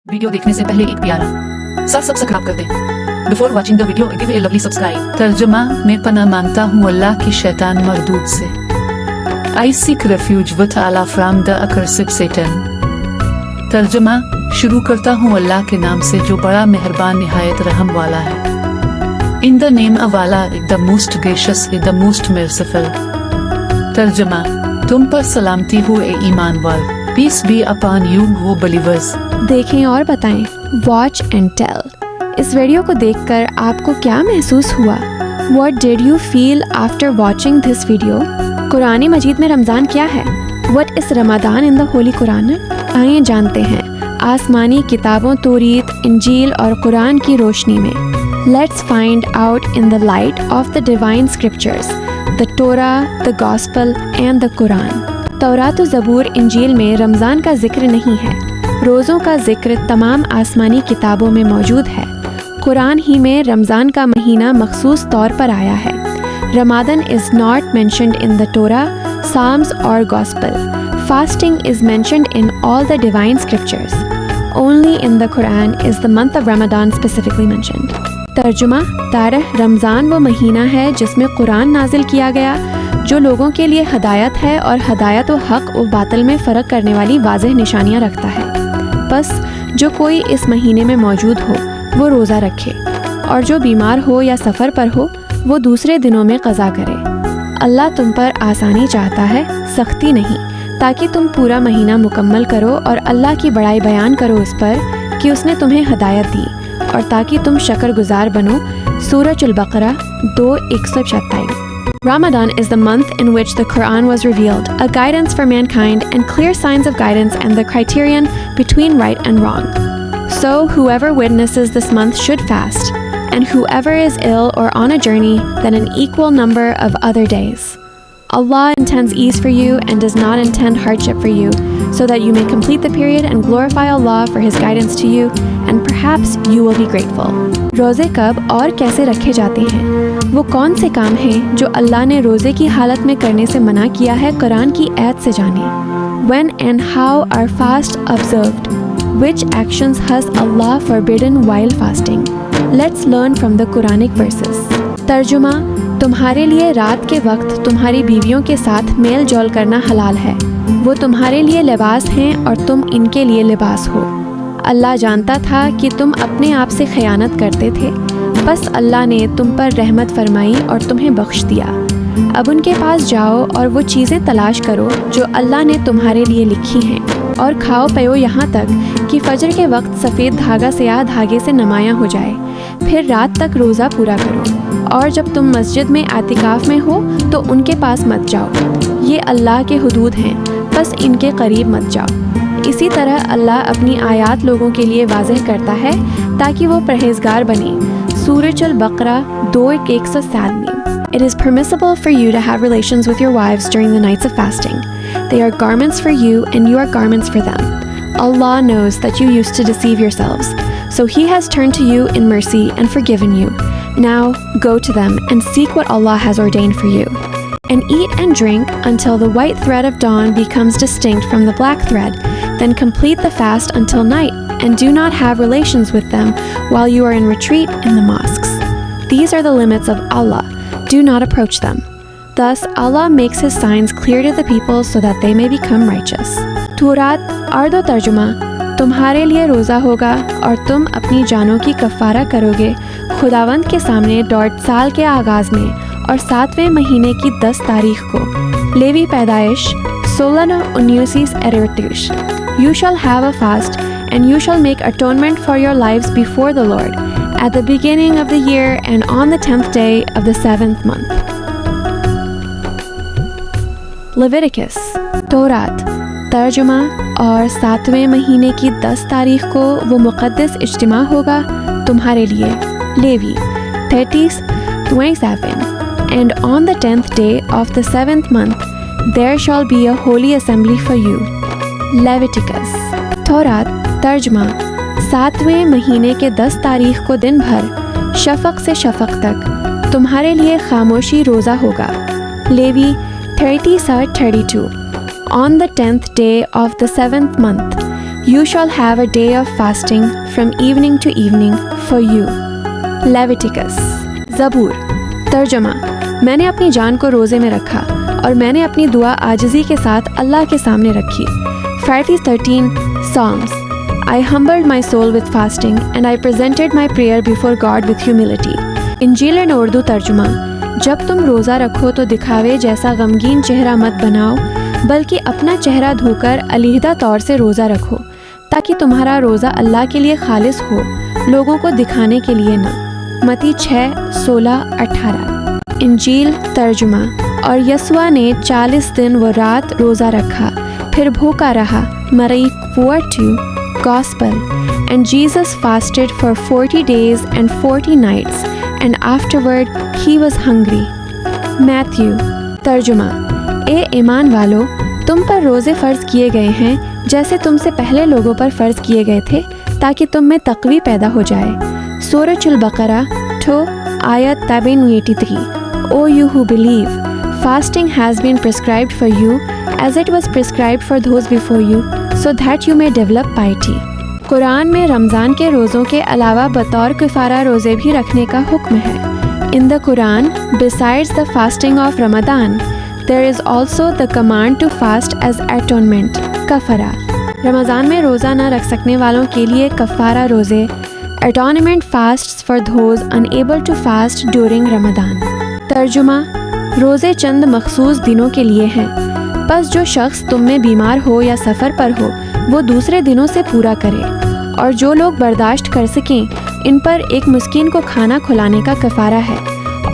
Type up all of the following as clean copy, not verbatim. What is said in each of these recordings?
Video देखने से पहले एक प्यारा सा सब्सक्राइब कर दें। Before watching the video give a lovely subscribe. तर्जुमा, मैं पनाह मांगता हूँ अल्लाह की शैतान मरदूद से। I seek refuge with Allah from the accursed Satan. तर्जुमा, शुरू करता हूँ अल्लाह के नाम से जो बड़ा मेहरबान निहायत रहम वाला है। In the name of Allah the most gracious the most merciful. तर्जुमा, तुम पर सलामती हो ए ईमान वाल। Peace be upon you O believers. देखें और बताएं। Watch and tell. इस वीडियो को देखकर आपको क्या महसूस हुआ? What did you feel after watching this video? कुरानी मजीद में रमज़ान क्या है? What is Ramadan in the Holy Quran? आइए जानते हैं आसमानी किताबों तौरीत, इंजील और कुरान की रोशनी में। Let's find out in the light of the divine scriptures, the Torah, the Gospel and the Quran. तौरात और ज़बूर इंजील में रमज़ान का जिक्र नहीं है। रोज़ों का जिक्र तमाम आसमानी किताबों में मौजूद है। कुरान ही में रमज़ान का महीना मखसूस तौर पर आया है। Ramadan is not mentioned in the Torah, Psalms और gospel. Fasting is mentioned in all the divine scriptures. Only in the Quran is the month of Ramzan specifically mentioned. तर्जुमा, तारीख रमज़ान वो महीना है जिसमें कुरान नाजिल किया गया, जो लोगों के लिए हदायत है और हदायत व हक़ व बातिल में फ़र्क करने वाली वाज़ेह निशानियाँ रखता है। बस जो कोई इस महीने में मौजूद हो वो रोज़ा रखे, और जो बीमार हो या सफ़र पर हो वो दूसरे दिनों में क़ज़ा करे। अल्लाह तुम पर आसानी चाहता है, सख्ती नहीं, ताकि तुम पूरा महीना मुकम्मल करो और अल्लाह की बड़ाई बयान करो उस पर कि उसने तुम्हें हदायत दी, और ताकि तुम शकरगुजार बनो। सूरह अल-बक़रा 2:127। Ramadan is the month in which the Quran was revealed, a guidance for mankind and clear signs of guidance and the criterion between right and wrong. So whoever witnesses this month should fast, and whoever is ill or on a journey, then an equal number of other days. Allah intends ease for you and does not intend hardship for you, so that you may complete the period and glorify Allah for His guidance to you, and perhaps you will be grateful. रोज़े कब और कैसे रखे जाते हैं? वो कौन से काम हैं जो अल्लाह ने रोज़े की हालत में करने से मना किया है, कुरान की आयत से जाने। When and how are fast observed? Which actions has Allah forbidden while fasting? Let's learn from the Quranic verses. तर्जुमा, तुम्हारे लिए रात के वक्त तुम्हारी बीवियों के साथ मेल जोल करना हलाल है। वो तुम्हारे लिए लिबास हैं और तुम इनके लिए लिबास हो। अल्लाह जानता था कि तुम अपने आप से खयानत करते थे, बस अल्लाह ने तुम पर रहमत फरमाई और तुम्हें बख्श दिया। अब उनके पास जाओ और वो चीज़ें तलाश करो जो अल्लाह ने तुम्हारे लिए लिखी हैं, और खाओ पियो यहाँ तक कि फजर के वक्त सफ़ेद धागा स्याह धागे से नुमायाँ हो जाए। फिर रात तक रोज़ा पूरा करो, और जब तुम मस्जिद में आतिकाफ़ में हो तो उनके पास मत जाओ। ये अल्लाह के हुदूद हैं, बस इनके करीब मत जाओ। इसी तरह अल्लाह अपनी आयात लोगों के लिए वाज़ेह करता है ताकि वो परहेज़गार बने। सूरह अल-बक़रा 2:107। It is permissible for you to have relations with your wives during the nights of fasting. They are garments for you and you are garments for them. Allah knows that you used to deceive yourselves, so He has turned to you in mercy and forgiven you. Now go to them and seek what Allah has ordained for you. And eat and drink until the white thread of dawn becomes distinct from the black thread. Then complete the fast until night, and do not have relations with them while you are in retreat in the mosques. These are the limits of Allah. Do not approach them. Thus Allah makes His signs clear to the people so that they may become righteous. तौरात अर्दो तर्जुमा, तुम्हारे लिए रोज़ा होगा और तुम अपनी जानों की कफ़ारा करोगे खुदावंद के सामने डॉट साल के आगाज़ में और 7वें महीने की 10 तारीख को। लेवी पैदाइश 16:19 You shall have a fast, and you shall make atonement for your lives before the Lord, at the beginning of the year and on the 10th day of the 7th month. Leviticus तौरात तर्जुमा, और 7वें महीने की 10 तारीख को वो मुक़द्दस इज्तिमा होगा तुम्हारे लिए। Levi 30:27 And on the 10th day of the 7th month there shall be a holy assembly for you. Leviticus तौरात तर्जुमा, 7वें महीने के 10 तारीख को दिन भर शफ़क़ से शफ़क़ तक तुम्हारे लिए खामोशी रोज़ा होगा। Levi 30:32 On the 10th day of the 7th month You shall have a day of fasting from evening to evening for you. Leviticus. ज़बूर. तर्जुमा. मैंने अपनी जान को रोज़े में रखा और मैंने अपनी दुआ आजिज़ी के साथ अल्लाह के सामने रखी. Fathers 13. Psalms. I humbled my soul with fasting and I presented my prayer before God with humility. इंजील एंड उर्दू तर्जुमा. जब तुम रोज़ा रखो तो दिखावे जैसा गमगीन चेहरा मत बनाओ, बल्कि अपना चेहरा धोकर अलहदा तौर से रोज़ा रखो, ताकि तुम्हारा रोज़ा अल्लाह के लिए खालिस हो, लोगों को दिखाने के लिए न. मती 6:16-18. इंजील तर्जुमा. और यस्वा ने 40 दिन व रात रोज़ा रखा, फिर भूखा रहा. मरई 4:2. Gospel. And Jesus fasted for 40 days and 40 nights, and afterward he was hungry. Matthew. तर्जुमा. ए ईमान वालो, तुम पर रोज़े फ़र्ज़ किए गए हैं जैसे तुमसे पहले लोगों पर फ़र्ज़ किए गए थे, ताकि तुम में तक़वी पैदा हो जाए. सूरह बकरा 2 आयत 83. O you who believe, fasting has been prescribed for you as it was prescribed for those before you, so that you may develop piety. Quran में रमज़ान के रोज़ों के अलावा बतौर कफ़ारा रोज़े भी रखने का हुक्म है. In the Quran, besides the fasting of Ramadan, there is also the command to fast as atonement, कफ़ारा. Ramzan में रोज़ा न रख सकने वालों के लिए कफ़ारा रोज़े, atonement fasts for those unable to fast during Ramadan. तर्जुमा. रोज़े चंद मखसूस दिनों के लिए हैं, बस जो शख्स तुम में बीमार हो या सफ़र पर हो वो दूसरे दिनों से पूरा करे, और जो लोग बर्दाश्त कर सकें इन पर एक मिस्कीन को खाना खिलाने का कफ़ारा है,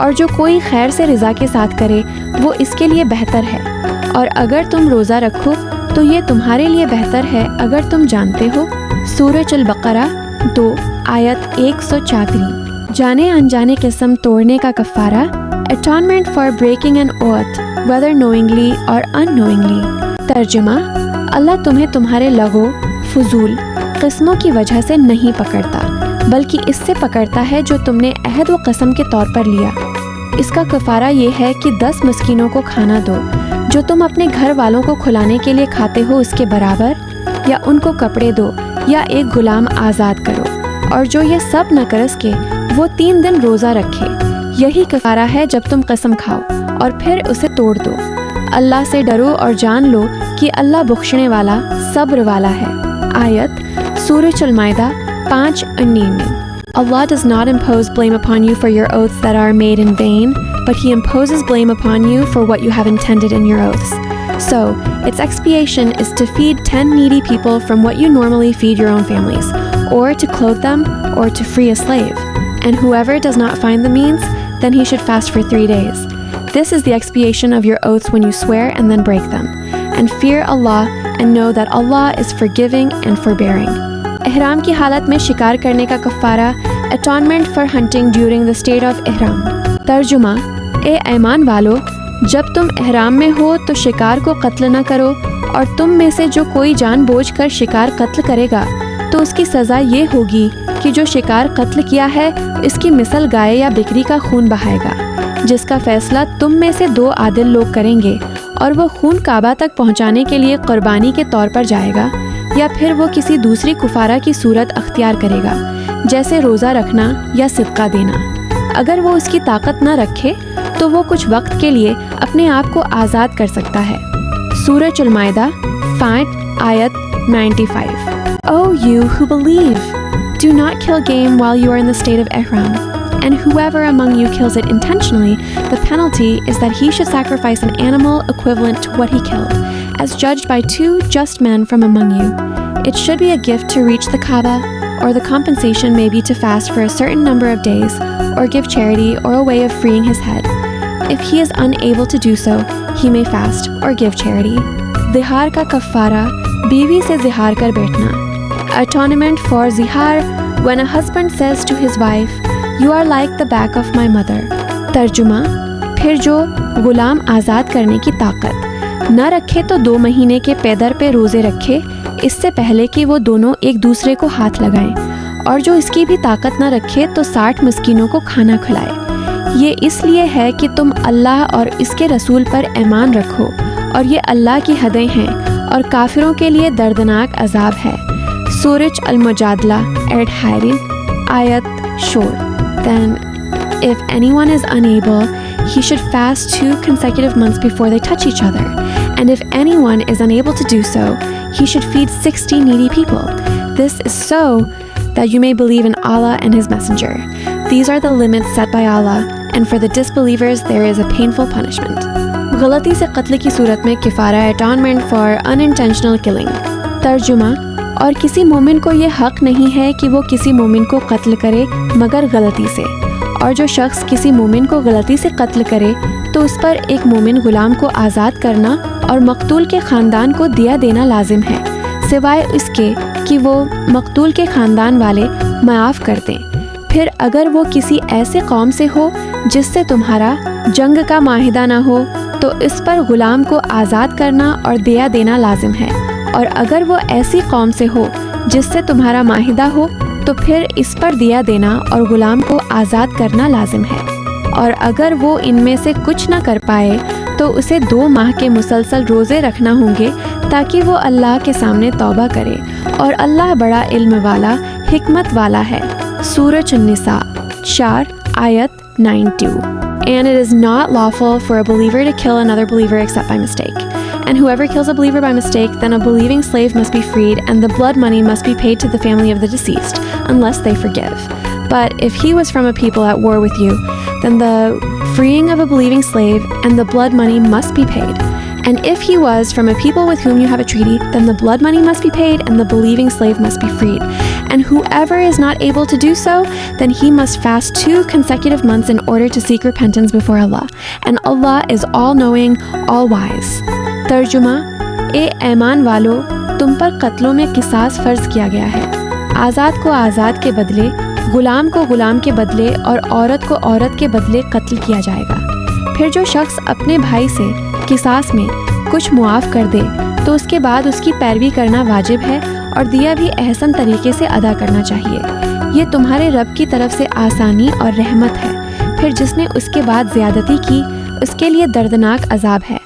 और जो कोई खैर से रिज़ा के साथ करे वो इसके लिए बेहतर है. और अगर तुम रोज़ा रखो तो ये तुम्हारे लिए बेहतर है अगर तुम जानते हो. सूरह बकरा 2 आयत 134. जाने अनजाने किस्म तोड़ने का कफ़ारा, atonement for breaking an oath whether knowingly or unknowingly. तर्जुमा. अल्लाह तुम्हें तुम्हारे लगो फजूल किस्मों की वजह से नहीं पकड़ता, बल्कि इससे पकड़ता है जो तुमने अहद व कसम के तौर पर लिया. इसका कफ़ारा ये है कि 10 मिस्कीनों को खाना दो जो तुम अपने घर वालों को खिलाने के लिए खाते हो इसके बराबर, या उनको कपड़े दो या एक गुलाम आज़ाद करो. और जो ये सब न कर सके वो 3 दिन रोज़ा रखे. यही कफ़ारा है जब तुम कसम खाओ और फिर उसे तोड़ दो. अल्लाह से डरो और जान लो कि अल्लाह बख्शने वाला सब्र वाला है. आयत सूरह अल-माइदा 5:19. Allah does not impose blame upon you for your oaths that are made in vain, but He imposes blame upon you for what you have intended in your oaths. So, its expiation is to feed 10 needy people from what you normally feed your own families, or to clothe them, or to free a slave. And whoever does not find the means, then he should fast for 3 days. This is the expiation of your oaths when you swear and then break them. And fear Allah and know that Allah is forgiving and forbearing. ihram की हालत में शिकार करने का कफ़ारा, atonement for hunting during the state of ihram. तर्जुमा. ए ईमान वालो, जब तुम ihram में हो तो शिकार को कत्ल न करो, और तुम में से जो कोई जानबूझकर शिकार कत्ल करेगा तो उसकी सज़ा ये होगी कि जो शिकार कत्ल किया है इसकी मिसल गाय या बिकरी का खून बहाएगा, जिसका फैसला तुम में से 2 आदिल लोग करेंगे, और वो खून काबा तक पहुंचाने के लिए कुर्बानी के तौर पर जाएगा, या फिर वो किसी दूसरी कुफारा की सूरत अख्तियार करेगा, जैसे रोज़ा रखना या सिदका देना. अगर वो उसकी ताकत न रखे तो वो कुछ वक्त के लिए अपने आप को आज़ाद कर सकता है. सूरह अल-माइदा 5 आयत 95. O you who believe, do not kill game while you are in the state of ihram, and whoever among you kills it intentionally, the penalty is that he should sacrifice an animal equivalent to what he killed, as judged by 2 just men from among you. It should be a gift to reach the Kaaba, or the compensation may be to fast for a certain number of days, or give charity, or a way of freeing his head. If he is unable to do so, he may fast or give charity. Zihar का कफ़ारा, बीवी से ज़िहार कर बैठना. Atonement for zihar, when a husband says to his wife, "You are like the back of my mother." तर्जुमा. फिर जो गुलाम आज़ाद करने की ताकत न रखे तो 2 महीने के पैदर पे रोज़े रखे, इससे पहले कि वो दोनों एक दूसरे को हाथ लगाएं, और जो इसकी भी ताकत न रखे तो 60 मिस्कीनों को खाना खिलाए. ये इसलिए है कि तुम अल्लाह और इसके रसूल पर ईमान रखो, और ये अल्लाह की हदें हैं और काफिरों के लिए दर्दनाक अजाब है. Surah Al-Mujadala at Hayrin, Ayat Shur. Then, if anyone is unable, he should fast 2 consecutive months before they touch each other. And if anyone is unable to do so, he should feed 60 needy people. This is so that you may believe in Allah and His Messenger. These are the limits set by Allah, and for the disbelievers there is a painful punishment. गलती से कत्ल की सूरत में किफ़ारा अटॉनमेंट for unintentional killing. तर्जुमा, और किसी मोमिन को ये हक़ नहीं है कि वो किसी मोमिन को कत्ल करे मगर गलती से, और जो शख्स किसी मोमिन को गलती से कत्ल करे तो उस पर एक मोमिन गुलाम को आज़ाद करना और मकतूल के ख़ानदान को दिया देना लाजिम है, सिवाय इसके कि वो मकतूल के ख़ानदान वाले माफ़ कर दें। फिर अगर वो किसी ऐसे कौम से हो जिससे तुम्हारा जंग का माहिदा ना हो तो इस पर गुलाम को आज़ाद करना और दिया देना लाजिम है, और अगर वो ऐसी कौम से हो जिससे तुम्हारा माहिदा हो तो फिर इस पर दिया देना और गुलाम को आज़ाद करना लाजिम है। और अगर वो इनमें से कुछ ना कर पाए तो उसे 2 माह के मुसलसल रोज़े रखना होंगे ताकि वो अल्लाह के सामने तौबा करे, और अल्लाह बड़ा इल्म वाला हिकमत वाला है। सूरह अन-निसा 4 आयत 9-2। And it is not lawful for a believer to kill another believer except by mistake. And whoever kills a believer by mistake, then a believing slave must be freed, and the blood money must be paid to the family of the deceased, unless they forgive. But if he was from a people at war with you, then the freeing of a believing slave and the blood money must be paid. And if he was from a people with whom you have a treaty, then the blood money must be paid and the believing slave must be freed. And whoever is not able to do so, then he must fast 2 consecutive months in order to seek repentance before Allah. And Allah is all-knowing, all-wise. तर्जुमा, ए ऐमान वालो, तुम पर कत्लों में किसास फ़र्ज किया गया है। आज़ाद को आज़ाद के बदले, गुलाम को गुलाम के बदले और औरत को औरत के बदले कत्ल किया जाएगा। फिर जो शख्स अपने भाई से किसास में कुछ मुआफ़ कर दे तो उसके बाद उसकी पैरवी करना वाजिब है और दिया भी एहसन तरीके से अदा करना चाहिए। ये तुम्हारे रब की तरफ से आसानी और रहमत है। फिर जिसने उसके बाद ज़्यादती की उसके लिए दर्दनाक अजाब है।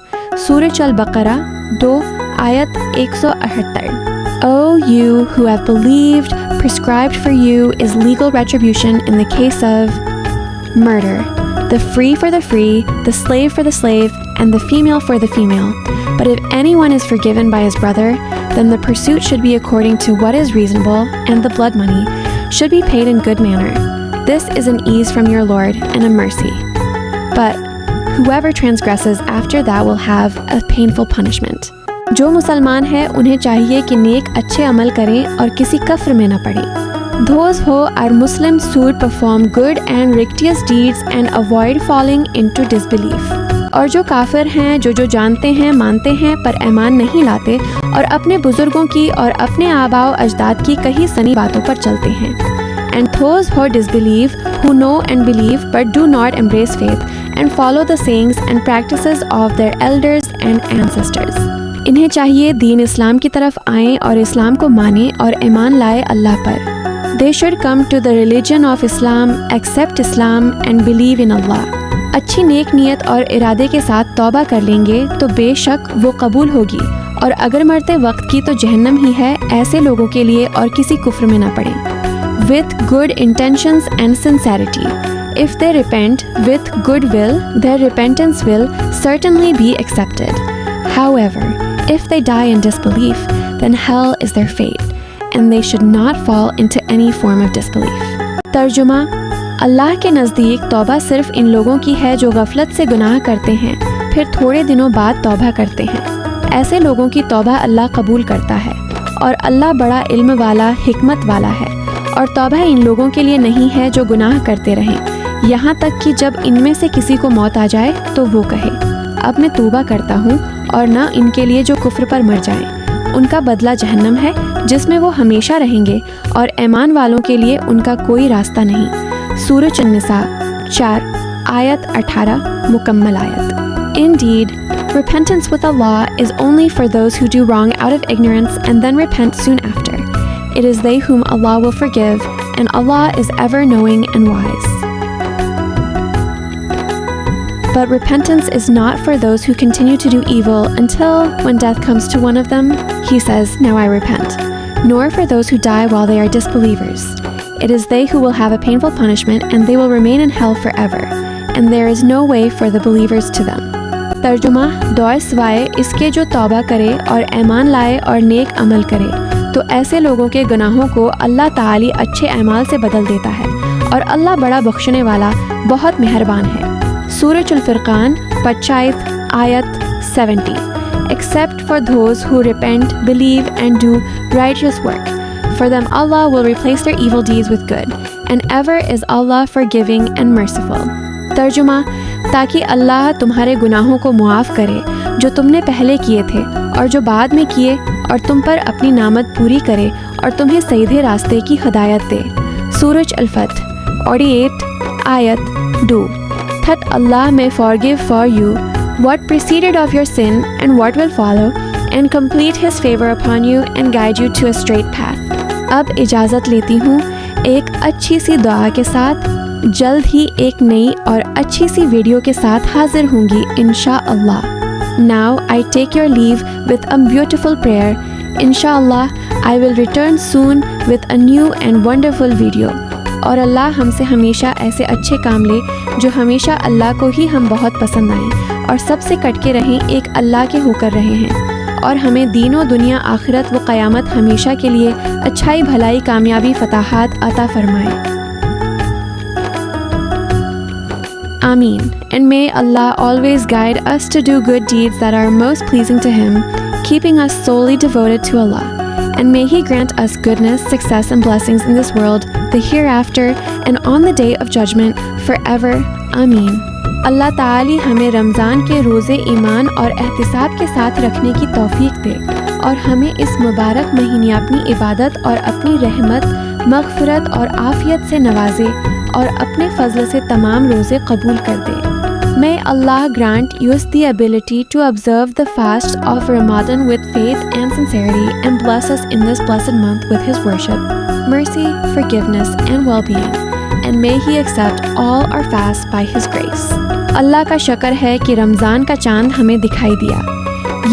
सूरह अल-बक़रा 2 आयत 178। O you who have believed, prescribed for you is legal retribution in the case of murder, the free for the free, the slave for the slave, and the female for the female. But if anyone is forgiven by his brother, then the pursuit should be according to what is reasonable, and the blood money should be paid in good manner. This is an ease from your Lord and a mercy. But whoever transgresses after that will have a painful punishment. जो मुसलमान हैं उन्हें चाहिए कि नेक अच्छे अमल करें और किसी कफ्र में न पड़ें। Those who are Muslims should perform good and righteous deeds and avoid falling into disbelief. और जो काफिर हैं, जो जानते हैं, मानते हैं पर ईमान नहीं लाते और अपने बुजुर्गों की और अपने आबाओ अजदाद की कही सनी बातों पर चलते हैं। And those who disbelieve, who know and believe but do not embrace faith and follow the sayings and practices of their elders and ancestors. इन्हें चाहिए दीन इस्लाम की तरफ आएं और इस्लाम को मानें और ईमान लाए अल्लाह पर। They should come to the religion of Islam, accept Islam and believe in Allah. अच्छी नेक नियत और इरादे के साथ तौबा कर लेंगे तो बेशक वो कबूल होगी, और अगर मरते वक्त की तो जहन्नम ही है ऐसे लोगों के लिए और किसी कुफ्र में न पड़ें। With good intentions and sincerity. If they repent with good will, their repentance will certainly be accepted. However, if they die in disbelief, then hell is their fate, and they should not fall into any form of disbelief. तर्जुमा, अल्लाह के नज़दीक तौबा सिर्फ इन लोगों की है जो गफलत से गुनाह करते हैं फिर थोड़े दिनों बाद तौबा करते हैं। ऐसे लोगों की तौबा अल्लाह कबूल करता है, और अल्लाह बड़ा इल्म वाला हिकमत वाला है। और तौबा इन लोगों के लिए नहीं है जो गुनाह करते रहें, यहाँ तक कि जब इनमें से किसी को मौत आ जाए तो वो कहे, अब मैं तौबा करता हूँ, और न इनके लिए जो कुफ्र पर मर जाएं। उनका बदला जहन्नम है जिसमें वो हमेशा रहेंगे, और ईमान वालों के लिए उनका कोई रास्ता नहीं। सूरह अन-निसा 4 आयत 18 मुकम्मल आयत। Indeed, repentance with Allah is only for those who do wrong out of ignorance and then repent soon after. It is they whom Allah will forgive, and Allah is ever knowing and wise. But repentance is not for those who continue to do evil until, when death comes to one of them, he says, "Now I repent." nor for those who die while they are disbelievers. It is they who will have a painful punishment, and they will remain in hell forever, and there is no way for the believers to them. तर्जुमा दुआ सिवाय इसके जो तौबा करे और ईमान लाए और नेक अमल करे, तो ऐसे लोगों के गुनाहों को अल्लाह ताली अच्छे अमाल से बदल देता है, और अल्लाह बड़ा बख्शने वाला बहुत मेहरबान है। सूरह अल-फुरकान 25 आयत 70। Except for those who repent, believe and do righteous work. For them Allah will replace their evil deeds with good, and ever is Allah forgiving and merciful. तर्जुमा ताकि अल्लाह तुम्हारे गुनाहों को मुआफ़ करे जो तुमने पहले किए थे और जो बाद में किए, और तुम पर अपनी नामत पूरी करे और तुम्हें सीधे रास्ते की हिदायत दे। सूरज अल-फथ 48 आयत 2। That Allah may forgive for you what preceded of your sin and what will follow, and complete His favor upon you and guide you to a straight path. अब इजाज़त लेती हूँ एक अच्छी सी दुआ के साथ। जल्द ही एक नई और अच्छी सी वीडियो के साथ हाजिर होंगी इंशाअल्लाह। Now I take your leave with a beautiful prayer. Inshallah, I will return soon with a new and wonderful video. और अल्लाह हमसे हमेशा ऐसे अच्छे काम ले जो हमेशा अल्लाह को ही हम बहुत पसंद आएँ, और सबसे कटके रहें एक अल्लाह के होकर रहे हैं, और हमें दीनों दुनिया आखिरत व क़यामत हमेशा के लिए अच्छाई भलाई कामयाबी फताहात अता फरमाए। Ameen. And may Allah always guide us to do good deeds that are most pleasing to Him, keeping us solely devoted to Allah. And may He grant us goodness, success and blessings in this world, the hereafter, and on the day of judgment forever. Ameen. अल्लाह ताली हमें रमज़ान के रोज़े ईमान और एहतिसाब के साथ रखने की तौफीक दे, और हमें इस मुबारक महीने अपनी इबादत और अपनी रहमत, मग़फ़िरत और आफ़ियत से नवाजे, और अपने फजल से तमाम रोज़े कबूल कर दे। May Allah grant us the ability to observe the fast of Ramadan with faith and sincerity, and bless us in this blessed month with His worship, mercy, forgiveness and well-being, and may He accept all our fasts by His grace. अल्लाह का शुक्र है कि रमज़ान का चाँद हमें दिखाई दिया।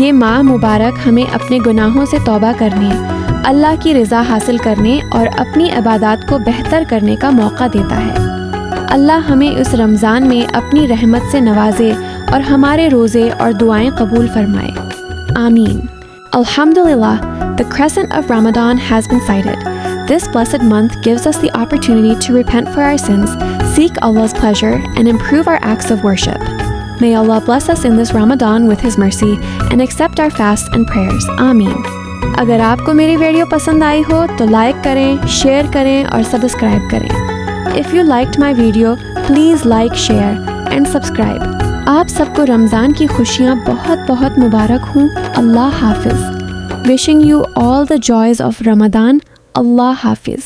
ये माह मुबारक हमें अपने गुनाहों से तौबा करने, अल्लाह की रज़ा हासिल करने और अपनी इबादत को बेहतर करने का मौका देता है। अल्लाह हमें इस रमज़ान में अपनी रहमत से नवाजे और हमारे रोज़े और दुआएं कबूल फरमाए। आमीन। Alhamdulillah, the crescent of Ramadan has been sighted. This blessed month gives us the opportunity to repent for our sins, seek Allah's pleasure, and improve our acts of worship. May Allah bless us in this Ramadan with His mercy and accept our fasts and prayers. Ameen. अगर आपको मेरी video पसंद आई हो तो like करें, share करें और subscribe करें। If you liked my video, please like, share and subscribe. आप सबको रमज़ान की खुशियाँ बहुत बहुत मुबारक हों। अल्लाह हाफिज़। Wishing you all the joys of Ramadan. Allah Hafiz.